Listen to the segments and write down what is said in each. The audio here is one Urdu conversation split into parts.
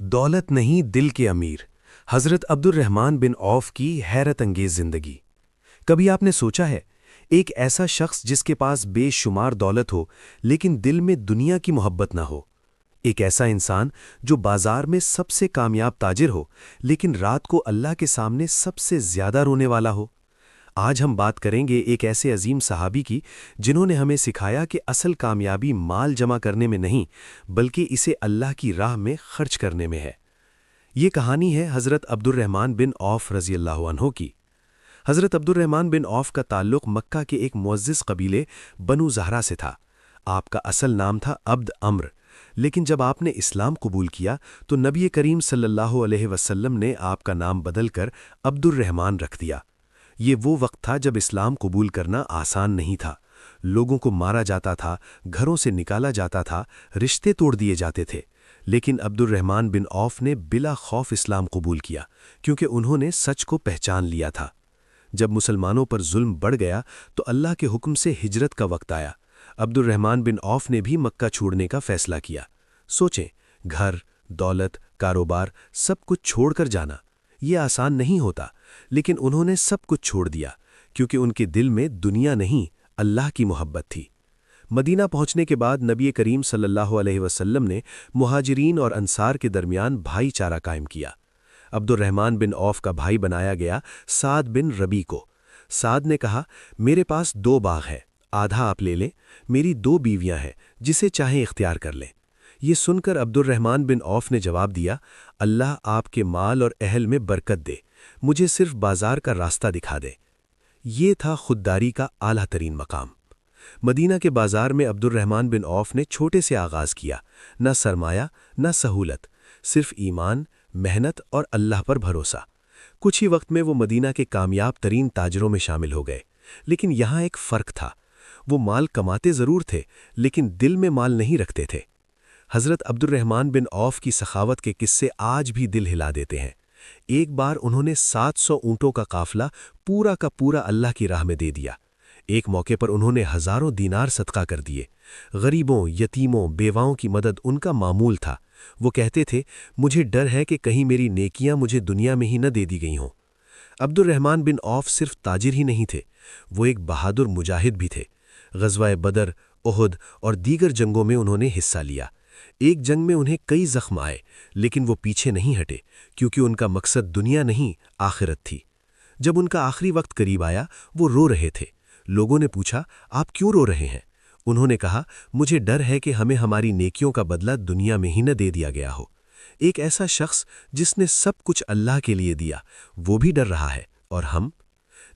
دولت نہیں دل کے امیر، حضرت عبد الرحمن بن عوف کی حیرت انگیز زندگی۔ کبھی آپ نے سوچا ہے ایک ایسا شخص جس کے پاس بے شمار دولت ہو لیکن دل میں دنیا کی محبت نہ ہو؟ ایک ایسا انسان جو بازار میں سب سے کامیاب تاجر ہو لیکن رات کو اللہ کے سامنے سب سے زیادہ رونے والا ہو؟ آج ہم بات کریں گے ایک ایسے عظیم صحابی کی جنہوں نے ہمیں سکھایا کہ اصل کامیابی مال جمع کرنے میں نہیں بلکہ اسے اللہ کی راہ میں خرچ کرنے میں ہے۔ یہ کہانی ہے حضرت عبد الرحمن بن عوف رضی اللہ عنہ کی۔ حضرت عبد الرحمن بن عوف کا تعلق مکہ کے ایک معزز قبیلے بنو زہرہ سے تھا۔ آپ کا اصل نام تھا عبد امر، لیکن جب آپ نے اسلام قبول کیا تو نبی کریم صلی اللہ علیہ وسلم نے آپ کا نام بدل کر عبد الرحمن رکھ دیا۔ یہ وہ وقت تھا جب اسلام قبول کرنا آسان نہیں تھا۔ لوگوں کو مارا جاتا تھا، گھروں سے نکالا جاتا تھا، رشتے توڑ دیے جاتے تھے، لیکن عبد الرحمن بن عوف نے بلا خوف اسلام قبول کیا کیونکہ انہوں نے سچ کو پہچان لیا تھا۔ جب مسلمانوں پر ظلم بڑھ گیا تو اللہ کے حکم سے ہجرت کا وقت آیا۔ عبد الرحمن بن عوف نے بھی مکہ چھوڑنے کا فیصلہ کیا۔ سوچیں، گھر، دولت، کاروبار، سب کچھ چھوڑ کر جانا یہ آسان نہیں ہوتا، لیکن انہوں نے سب کچھ چھوڑ دیا کیونکہ ان کے دل میں دنیا نہیں اللہ کی محبت تھی۔ مدینہ پہنچنے کے بعد نبی کریم صلی اللہ علیہ وسلم نے مہاجرین اور انصار کے درمیان بھائی چارہ قائم کیا۔ عبد الرحمن بن عوف کا بھائی بنایا گیا سعد بن ربی کو۔ سعد نے کہا، میرے پاس 2 باغ ہے، آدھا آپ لے لیں، میری 2 بیویاں ہیں، جسے چاہیں اختیار کر لیں۔ یہ سن کر عبد الرحمن بن عوف نے جواب دیا، اللہ آپ کے مال اور اہل میں برکت دے، مجھے صرف بازار کا راستہ دکھا دے۔ یہ تھا خودداری کا اعلیٰ ترین مقام۔ مدینہ کے بازار میں عبد الرحمن بن عوف نے چھوٹے سے آغاز کیا، نہ سرمایہ نہ سہولت، صرف ایمان، محنت اور اللہ پر بھروسہ۔ کچھ ہی وقت میں وہ مدینہ کے کامیاب ترین تاجروں میں شامل ہو گئے، لیکن یہاں ایک فرق تھا، وہ مال کماتے ضرور تھے لیکن دل میں مال نہیں رکھتے تھے۔ حضرت عبد الرحمن بن عوف کی سخاوت کے قصے آج بھی دل ہلا دیتے ہیں۔ ایک بار انہوں نے 700 اونٹوں کا قافلہ پورا کا پورا اللہ کی راہ میں دے دیا۔ ایک موقع پر انہوں نے ہزاروں دینار صدقہ کر دیے۔ غریبوں، یتیموں، بیواؤں کی مدد ان کا معمول تھا۔ وہ کہتے تھے، مجھے ڈر ہے کہ کہیں میری نیکیاں مجھے دنیا میں ہی نہ دے دی گئی ہوں۔ عبد الرحمن بن عوف صرف تاجر ہی نہیں تھے، وہ ایک بہادر مجاہد بھی تھے۔ غزوہ بدر، احد اور دیگر جنگوں میں انہوں نے حصہ لیا۔ ایک جنگ میں انہیں کئی زخم آئے لیکن وہ پیچھے نہیں ہٹے کیونکہ ان کا مقصد دنیا نہیں آخرت تھی۔ جب ان کا آخری وقت قریب آیا وہ رو رہے تھے۔ لوگوں نے پوچھا، آپ کیوں رو رہے ہیں؟ انہوں نے کہا، مجھے ڈر ہے کہ ہمیں ہماری نیکیوں کا بدلہ دنیا میں ہی نہ دے دیا گیا ہو۔ ایک ایسا شخص جس نے سب کچھ اللہ کے لیے دیا، وہ بھی ڈر رہا ہے، اور ہم؟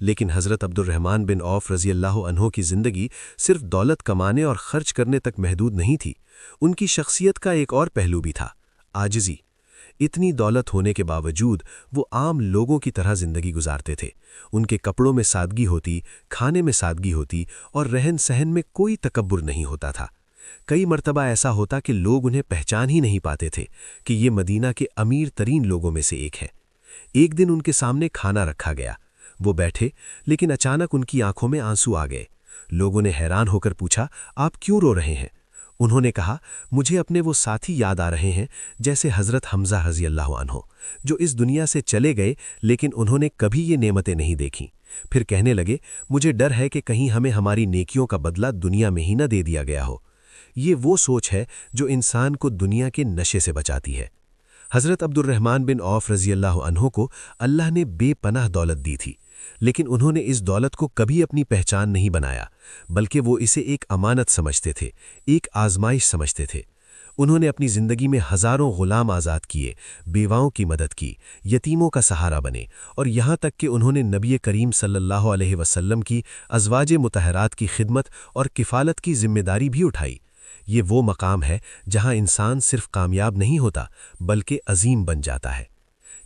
لیکن حضرت عبد الرحمن بن عوف رضی اللہ عنہ کی زندگی صرف دولت کمانے اور خرچ کرنے تک محدود نہیں تھی۔ ان کی شخصیت کا ایک اور پہلو بھی تھا، عاجزی۔ اتنی دولت ہونے کے باوجود وہ عام لوگوں کی طرح زندگی گزارتے تھے۔ ان کے کپڑوں میں سادگی ہوتی، کھانے میں سادگی ہوتی اور رہن سہن میں کوئی تکبر نہیں ہوتا تھا۔ کئی مرتبہ ایسا ہوتا کہ لوگ انہیں پہچان ہی نہیں پاتے تھے کہ یہ مدینہ کے امیر ترین لوگوں میں سے ایک ہے۔ ایک دن ان کے سامنے کھانا رکھا گیا، وہ بیٹھے لیکن اچانک ان کی آنکھوں میں آنسو آ گئے۔ لوگوں نے حیران ہو کر پوچھا، آپ کیوں رو رہے ہیں؟ انہوں نے کہا، مجھے اپنے وہ ساتھی یاد آ رہے ہیں جیسے حضرت حمزہ رضی اللہ عنہ، جو اس دنیا سے چلے گئے لیکن انہوں نے کبھی یہ نعمتیں نہیں دیکھیں۔ پھر کہنے لگے، مجھے ڈر ہے کہ کہیں ہمیں ہماری نیکیوں کا بدلہ دنیا میں ہی نہ دے دیا گیا ہو۔ یہ وہ سوچ ہے جو انسان کو دنیا کے نشے سے بچاتی ہے۔ حضرت عبد الرحمن بن عوف رضی اللہ عنہ کو اللہ نے بے پناہ دولت دی تھی، لیکن انہوں نے اس دولت کو کبھی اپنی پہچان نہیں بنایا، بلکہ وہ اسے ایک امانت سمجھتے تھے، ایک آزمائش سمجھتے تھے۔ انہوں نے اپنی زندگی میں ہزاروں غلام آزاد کیے، بیواؤں کی مدد کی، یتیموں کا سہارا بنے، اور یہاں تک کہ انہوں نے نبی کریم صلی اللہ علیہ وسلم کی ازواج مطہرات کی خدمت اور کفالت کی ذمہ داری بھی اٹھائی۔ یہ وہ مقام ہے جہاں انسان صرف کامیاب نہیں ہوتا بلکہ عظیم بن جاتا ہے۔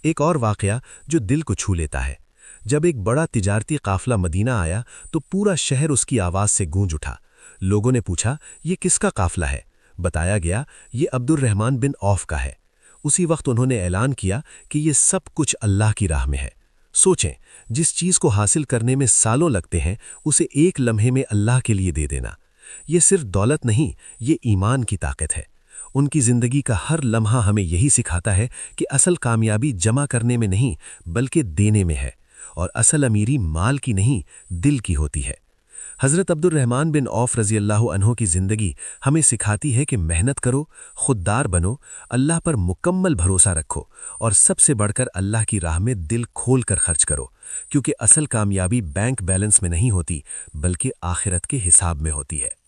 ایک اور واقعہ جو دل کو چھو لیتا ہے، جب ایک بڑا تجارتی قافلہ مدینہ آیا تو پورا شہر اس کی آواز سے گونج اٹھا۔ لوگوں نے پوچھا، یہ کس کا قافلہ ہے؟ بتایا گیا، یہ عبد الرحمن بن عوف کا ہے۔ اسی وقت انہوں نے اعلان کیا کہ یہ سب کچھ اللہ کی راہ میں ہے۔ سوچیں، جس چیز کو حاصل کرنے میں سالوں لگتے ہیں اسے ایک لمحے میں اللہ کے لیے دے دینا، یہ صرف دولت نہیں، یہ ایمان کی طاقت ہے۔ ان کی زندگی کا ہر لمحہ ہمیں یہی سکھاتا ہے کہ اصل کامیابی جمع کرنے میں نہیں بلکہ دینے میں ہے، اور اصل امیری مال کی نہیں دل کی ہوتی ہے۔ حضرت عبد الرحمن بن عوف رضی اللہ عنہ کی زندگی ہمیں سکھاتی ہے کہ محنت کرو، خوددار بنو، اللہ پر مکمل بھروسہ رکھو، اور سب سے بڑھ کر اللہ کی راہ میں دل کھول کر خرچ کرو، کیونکہ اصل کامیابی بینک بیلنس میں نہیں ہوتی بلکہ آخرت کے حساب میں ہوتی ہے۔